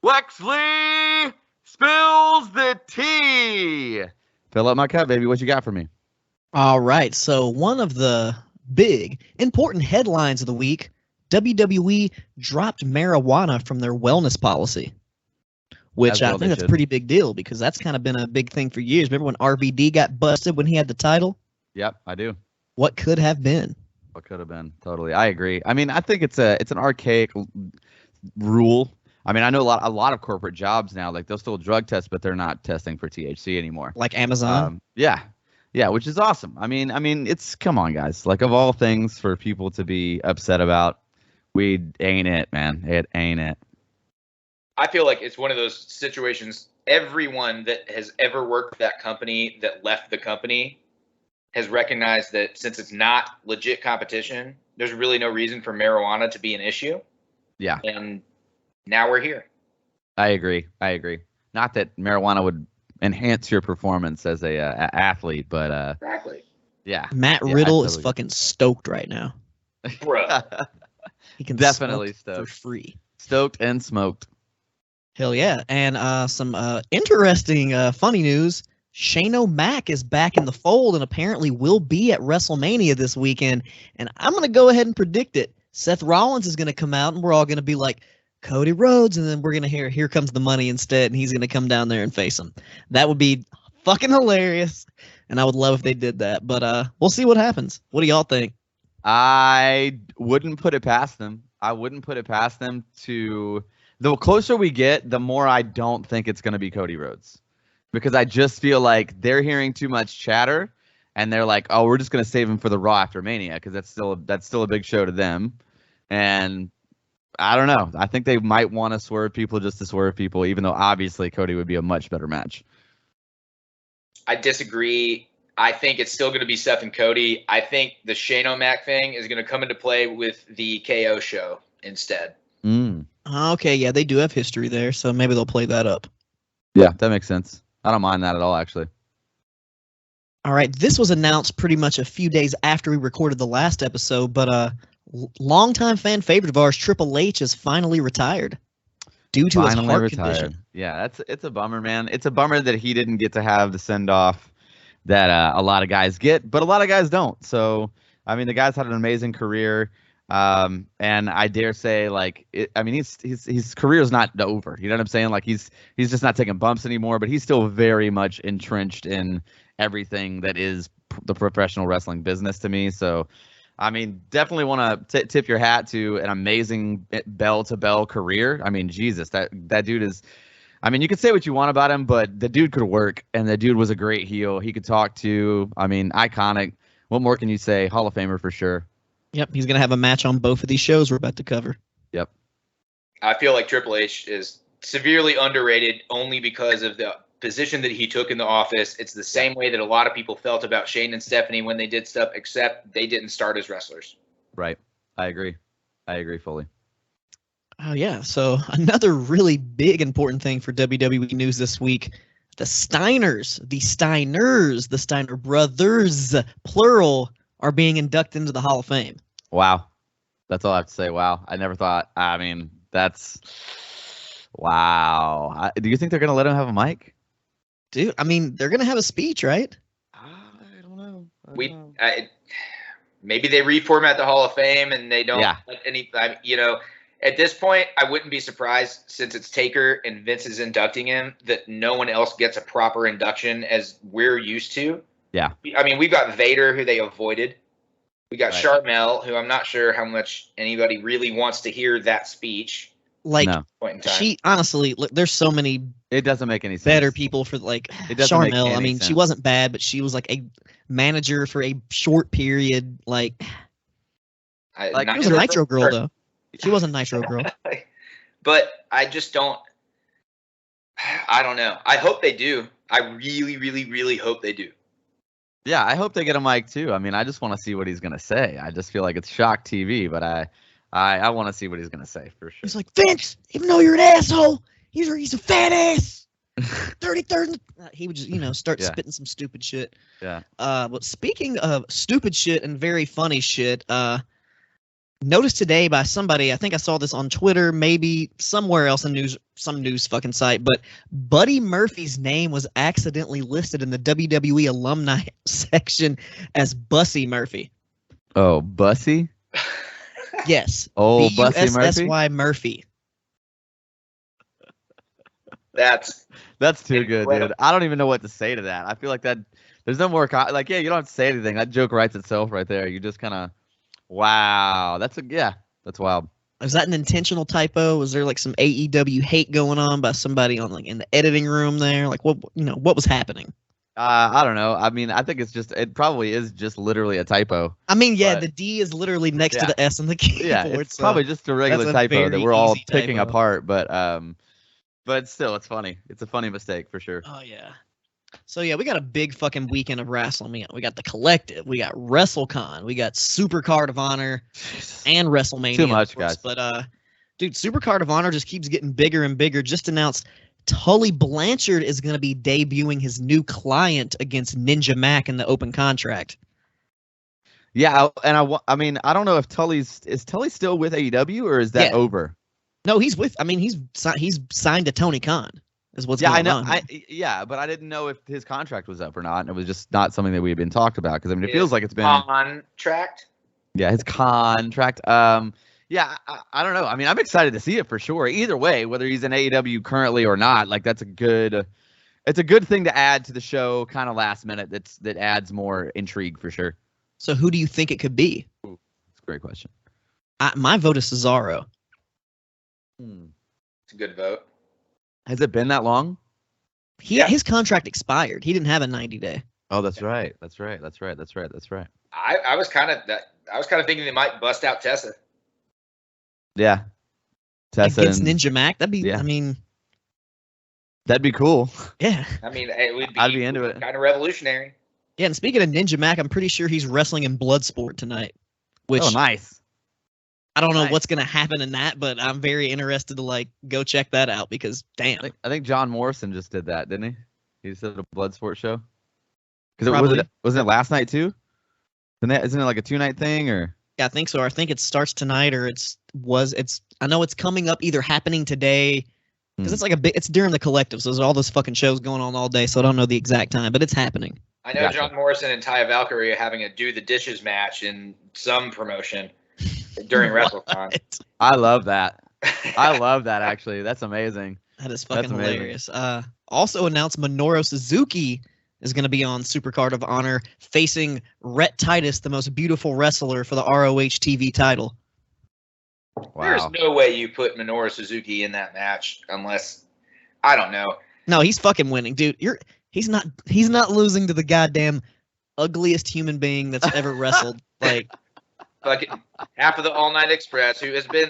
Wexley spills the tea. Fill up my cup, baby. What you got for me? All right, so one of the big, important headlines of the week, WWE dropped marijuana from their wellness policy, which I think that's a pretty big deal because that's kind of been a big thing for years. Remember when RVD got busted when he had the title? Yep, I do. What could have been? What could have been? Totally, I agree. I mean, I think it's an archaic rule. I mean, I know a lot of corporate jobs now, like they'll still drug test, but they're not testing for THC anymore. Like Amazon? Yeah, which is awesome. I mean, it's come on, guys. Like of all things for people to be upset about, weed ain't it, man. It ain't it. I feel like it's one of those situations. Everyone that has ever worked for that company that left the company has recognized that since it's not legit competition, there's really no reason for marijuana to be an issue. Yeah. And now we're here. I agree. Not that marijuana would enhance your performance as a athlete, but exactly. Yeah. Matt Riddle is fucking stoked right now. Bruh. He can definitely stoked for free. Stoked and smoked. Hell yeah. And some interesting funny news. Shayna Mack is back in the fold and apparently will be at WrestleMania this weekend. And I'm going to go ahead and predict it. Seth Rollins is going to come out and we're all going to be like, Cody Rhodes, and then we're going to hear, here comes the money instead, and he's going to come down there and face him. That would be fucking hilarious, and I would love if they did that. But we'll see what happens. What do y'all think? I wouldn't put it past them. To the closer we get, the more I don't think it's going to be Cody Rhodes. Because I just feel like they're hearing too much chatter, and they're like, "Oh, we're just gonna save him for the Raw after Mania," because that's still a big show to them. And I don't know. I think they might want to swerve people just to swerve people, even though obviously Cody would be a much better match. I disagree. I think it's still going to be Seth and Cody. I think the Shayna Mack thing is going to come into play with the KO show instead. Okay, yeah, they do have history there, so maybe they'll play that up. Yeah, that makes sense. I don't mind that at all, actually. All right, this was announced pretty much a few days after we recorded the last episode, but longtime fan favorite of ours, Triple H, is finally retired due to his heart condition. Yeah, it's a bummer, man. It's a bummer that he didn't get to have the send-off that a lot of guys get, but a lot of guys don't. So, I mean, the guy's had an amazing career. And I dare say, like, his career is not over. You know what I'm saying? Like, he's just not taking bumps anymore, but he's still very much entrenched in everything that is the professional wrestling business to me. So, I mean, definitely want to tip your hat to an amazing bell-to-bell career. I mean, Jesus, that dude is. I mean, you can say what you want about him, but the dude could work, and the dude was a great heel. He could talk to. I mean, iconic. What more can you say? Hall of Famer for sure. Yep, he's going to have a match on both of these shows we're about to cover. Yep. I feel like Triple H is severely underrated only because of the position that he took in the office. It's the same way that a lot of people felt about Shane and Stephanie when they did stuff, except they didn't start as wrestlers. Right. I agree fully. Oh, yeah. So another really big important thing for WWE news this week, the Steiners, the Steiner brothers, plural, are being inducted into the Hall of Fame. Wow. That's all I have to say. Wow. I never thought. I mean, that's wow. Do you think they're going to let him have a mic? Dude, I mean, they're going to have a speech, right? I don't know. Maybe they reformat the Hall of Fame and they don't let any, at this point, I wouldn't be surprised since it's Taker and Vince is inducting him that no one else gets a proper induction as we're used to. Yeah. I mean, we've got Vader, who they avoided. We got Sharmell, who I'm not sure how much anybody really wants to hear that speech. Like, she honestly, there's so many. It doesn't make any sense. Better people for Sharmell. I mean, she wasn't bad, but she was like a manager for a short period. She was a Nitro girl though. She wasn't Nitro girl. But I just don't. I don't know. I hope they do. I really, really, really hope they do. Yeah, I hope they get a mic too. I mean, I just want to see what he's gonna say. I just feel like it's shock TV, but I want to see what he's gonna say for sure. He's like, Vince, even though you're an asshole, he's a fat ass. 33rd. He would just start spitting some stupid shit. Yeah. But speaking of stupid shit and very funny shit, noticed today by somebody, I think I saw this on Twitter, maybe somewhere else in some news fucking site, but Buddy Murphy's name was accidentally listed in the WWE alumni section as Bussy Murphy. Oh, Bussy? Yes. Oh, Bussy Murphy? B-U-S-S-Y Murphy. That's too good, dude. I don't even know what to say to that. I feel like that there's no more like, yeah, you don't have to say anything. That joke writes itself right there. You just kind of, wow. That's wild. Is that an intentional typo? Was there like some AEW hate going on by somebody on like in the editing room there? Like what was happening? I don't know. I mean, I think it probably is just literally a typo. I mean, yeah, the D is literally next to the S on the keyboard. Yeah, it's probably just a regular typo that we're all picking apart, but still, it's funny. It's a funny mistake for sure. Oh yeah. So yeah, we got a big fucking weekend of wrestling. We got the Collective, we got WrestleCon, we got Supercard of Honor, and WrestleMania. Too much, guys. But dude, Supercard of Honor just keeps getting bigger and bigger. Just announced Tully Blanchard is going to be debuting his new client against Ninja Mack in the open contract. Yeah, and I mean, I don't know if is Tully still with AEW or is that over? No, he's signed to Tony Khan. Is what's going on. But I didn't know if his contract was up or not, and it was just not something that we had been talked about because I mean, it feels like it's been contract. Yeah, his contract. Yeah, I don't know. I mean, I'm excited to see it for sure. Either way, whether he's in AEW currently or not, like it's a good thing to add to the show, kind of last minute. That adds more intrigue for sure. So who do you think it could be? Ooh, that's a great question. My vote is Cesaro. It's a good vote. Has it been that long? His contract expired. He didn't have a 90-day. Oh, that's right. That's right. I was kind of thinking they might bust out Tessa. Yeah. Tessa against Ninja Mack. That'd be. Yeah. I mean, that'd be cool. Yeah. I mean, it would be. I'd be into it. Kind of revolutionary. Yeah, and speaking of Ninja Mack, I'm pretty sure he's wrestling in Bloodsport tonight. Which, nice. I don't know what's gonna happen in that, but I'm very interested to go check that out because damn. I think John Morrison just did that, didn't he? He just did a Bloodsport show. Because wasn't it last night too? Isn't it like a 2-night thing or? Yeah, I think so. I think it starts tonight, or I know it's coming up, either happening today, because it's like it's during the Collective, so there's all those fucking shows going on all day. So I don't know the exact time, but it's happening. I know John Morrison and Taya Valkyrie are having a do the dishes match in some promotion during WrestleCon. I love that. I love that actually. That's amazing. That is fucking hilarious. Also announced Menorah Suzuki is going to be on Supercard of Honor facing Rhett Titus, the most beautiful wrestler, for the ROH TV title. Wow. There's no way you put Menorah Suzuki in that match unless, I don't know. No, he's fucking winning, dude. He's not losing to the goddamn ugliest human being that's ever wrestled. Fucking half of the All Night Express, who has been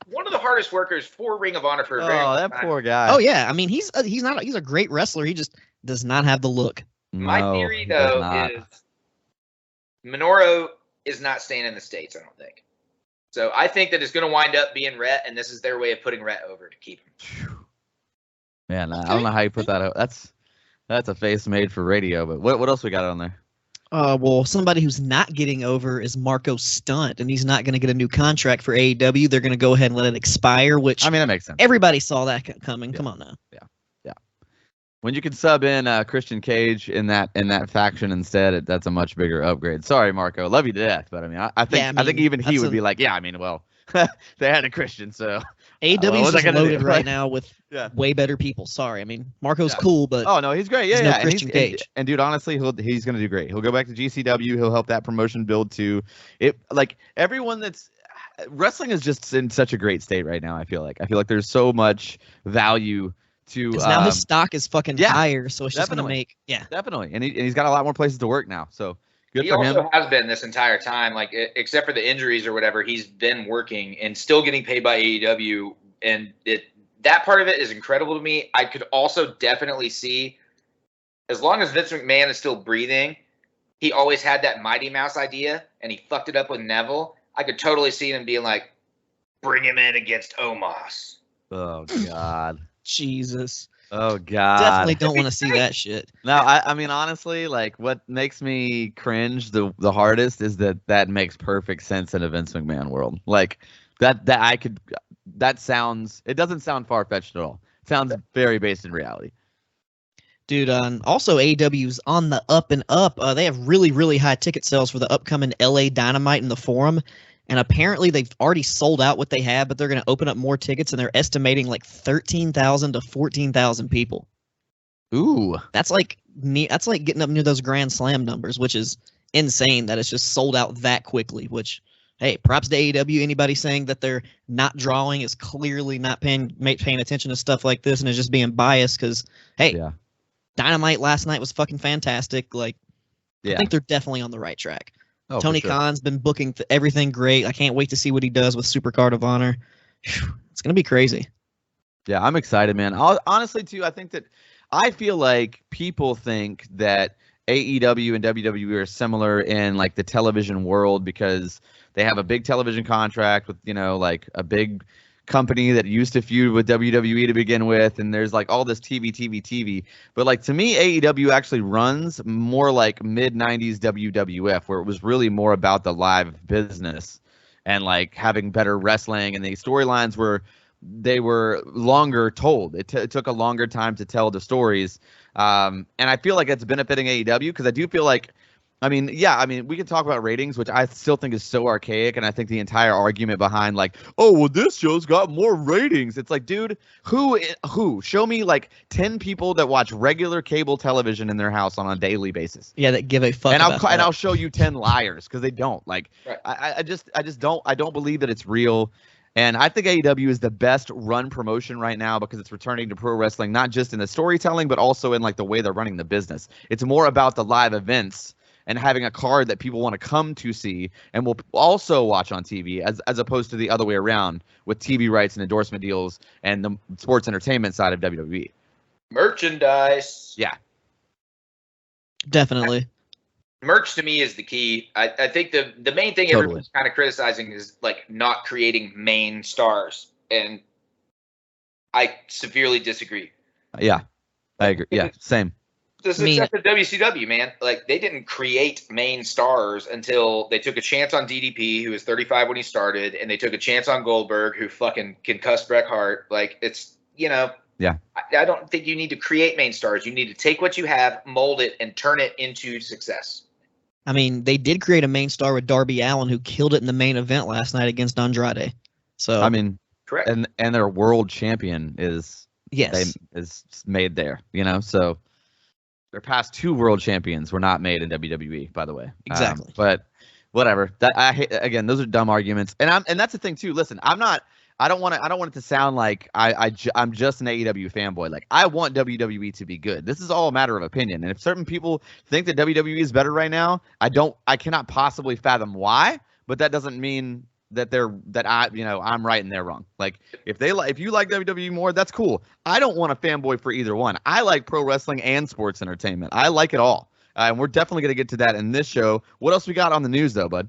one of the hardest workers for Ring of Honor for a very long time. Oh, that poor guy. Oh yeah, I mean he's a great wrestler. He just does not have the look. My theory though is Menorah is not staying in the States, I don't think. So I think that it's going to wind up being Rhett, and this is their way of putting Rhett over to keep him. Man, I don't know how you put that out. That's a face made for radio. But what else we got on there? Well, somebody who's not getting over is Marco Stunt, and he's not going to get a new contract for AEW. They're going to go ahead and let it expire, which, I mean, that makes sense. Everybody saw that coming. Yeah. Come on now. Yeah. When you can sub in Christian Cage in that faction instead, that's a much bigger upgrade. Sorry, Marco, love you to death, but I mean, I think even he would be like, yeah, I mean, well, they had a Christian, so AEW is loaded right now with way better people. Sorry, I mean, Marco's cool, but he's great. Yeah, no Christian Cage. And dude, honestly, he's gonna do great. He'll go back to GCW. He'll help that promotion build too. Everyone that's wrestling is just in such a great state right now. I feel like there's so much value. Because now his stock is fucking higher, so it's just going to make definitely, and he's got a lot more places to work now. So good for him. He also has been this entire time, except for the injuries or whatever, he's been working and still getting paid by AEW, and that part of it is incredible to me. I could also definitely see, as long as Vince McMahon is still breathing, he always had that Mighty Mouse idea, and he fucked it up with Neville. I could totally see him being like, bring him in against Omos. Oh God. Jesus. Oh God. Definitely don't want to see that shit. No, I mean honestly, like what makes me cringe the hardest is that makes perfect sense in a Vince McMahon world. Like that sounds, it doesn't sound far fetched at all. It sounds very based in reality. Dude, also AEW's on the up and up. They have really, really high ticket sales for the upcoming LA Dynamite in the Forum. And apparently they've already sold out what they have, but they're going to open up more tickets, and they're estimating like 13,000 to 14,000 people. Ooh. That's like getting up near those Grand Slam numbers, which is insane that it's just sold out that quickly, which, hey, props to AEW. Anybody saying that they're not drawing is clearly not paying attention to stuff like this and is just being biased because, hey, yeah. Dynamite last night was fucking fantastic. Like, I think they're definitely on the right track. Oh, Tony Khan's been booking everything great. I can't wait to see what he does with Supercard of Honor. It's going to be crazy. Yeah, I'm excited, man. Honestly, too, I feel like people think that AEW and WWE are similar in like the television world because they have a big television contract with, like a big company that used to feud with WWE to begin with, and there's like all this TV. But like to me, AEW actually runs more like mid-90s WWF, where it was really more about the live business and like having better wrestling, and the storylines were longer told. It took a longer time to tell the stories, and I feel like it's benefiting AEW because I do feel like, we can talk about ratings, which I still think is so archaic, and I think the entire argument behind like, oh, well, this show's got more ratings. It's like, dude, who? Show me like 10 people that watch regular cable television in their house on a daily basis. Yeah, that give a fuck. And I'll show you 10 liars because they don't. Like, right. I just don't believe that it's real. And I think AEW is the best run promotion right now because it's returning to pro wrestling, not just in the storytelling, but also in like the way they're running the business. It's more about the live events and having a card that people want to come to see and will also watch on TV, as opposed to the other way around with TV rights and endorsement deals and the sports entertainment side of WWE. Merchandise. Yeah. Definitely. Merch to me is the key. I think the main thing everyone's kind of criticizing is like not creating main stars, and I severely disagree. Yeah, I agree. Yeah, same. The success of WCW, man. Like, they didn't create main stars until they took a chance on DDP, who was 35 when he started, and they took a chance on Goldberg, who fucking can cuss Bret Hart. Like, it's, Yeah. I don't think you need to create main stars. You need to take what you have, mold it, and turn it into success. I mean, they did create a main star with Darby Allin, who killed it in the main event last night against Andrade. So, correct. And their world champion is made there, so their past 2 world champions were not made in WWE, by the way. Exactly. But whatever. That I hate, again, those are dumb arguments. And that's the thing too. Listen, I don't want it to sound like I'm just an AEW fanboy. Like, I want WWE to be good. This is all a matter of opinion. And if certain people think that WWE is better right now, I cannot possibly fathom why, but that doesn't mean that I'm right and they're wrong. Like, if you like WWE more, that's cool. I don't want a fanboy for either one. I like pro wrestling and sports entertainment. I like it all. And we're definitely going to get to that in this show. What else we got on the news though, bud?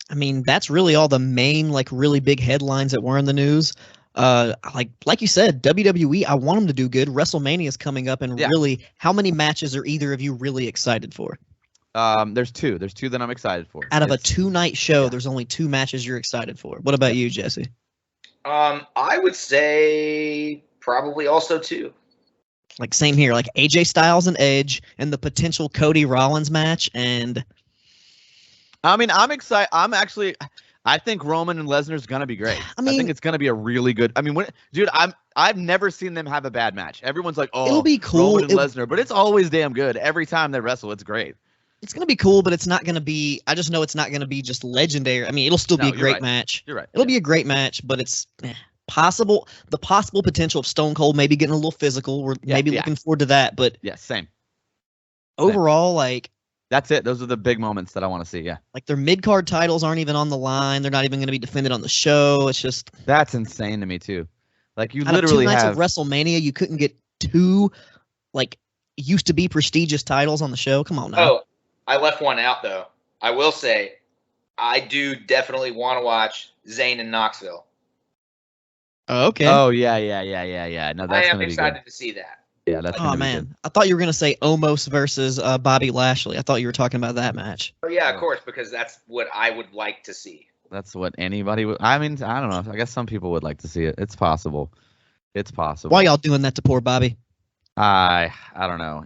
I mean, that's really all the main, like, really big headlines that were in the news. Like you said, WWE, I want them to do good. WrestleMania is coming up, and really, how many matches are either of you really excited for? There's 2. There's 2 that I'm excited for. Out of a 2-night show, there's only 2 matches you're excited for. What about you, Jesse? I would say probably also 2. Like, same here. Like, AJ Styles and Edge, and the potential Cody Rollins match, and I mean, I'm excited. I think Roman and Lesnar is gonna be great. I think it's gonna be a really good. I've never seen them have a bad match. Everyone's like, oh, it'll be cool, Roman and Lesnar, but it's always damn good. Every time they wrestle, it's great. It's gonna be cool, but it's not gonna be. I just know it's not gonna be just legendary. I mean, it'll still be a great match. You're right. It'll be a great match, but it's possible. The possible potential of Stone Cold maybe getting a little physical. We're maybe looking forward to that, but same. Overall, like. That's it. Those are the big moments that I want to see. Yeah. Like, their mid-card titles aren't even on the line. They're not even going to be defended on the show. It's just. That's insane to me, too. Like, you out literally of 2 nights have. of WrestleMania, you couldn't get 2, like, used to be prestigious titles on the show. Come on now. Oh, I left one out, though. I will say, I do definitely want to watch Zayn in Knoxville. Oh, okay. Oh yeah. No, I that's am gonna be excited good. to see that. Yeah, that's gonna Oh be man, good. I thought you were gonna say Omos versus Bobby Lashley. I thought you were talking about that match. Oh yeah, of Oh. course, because that's what I would like to see. That's what anybody would. I mean, I don't know. I guess some people would like to see it. It's possible. It's possible. Why y'all doing that to poor Bobby? I don't know.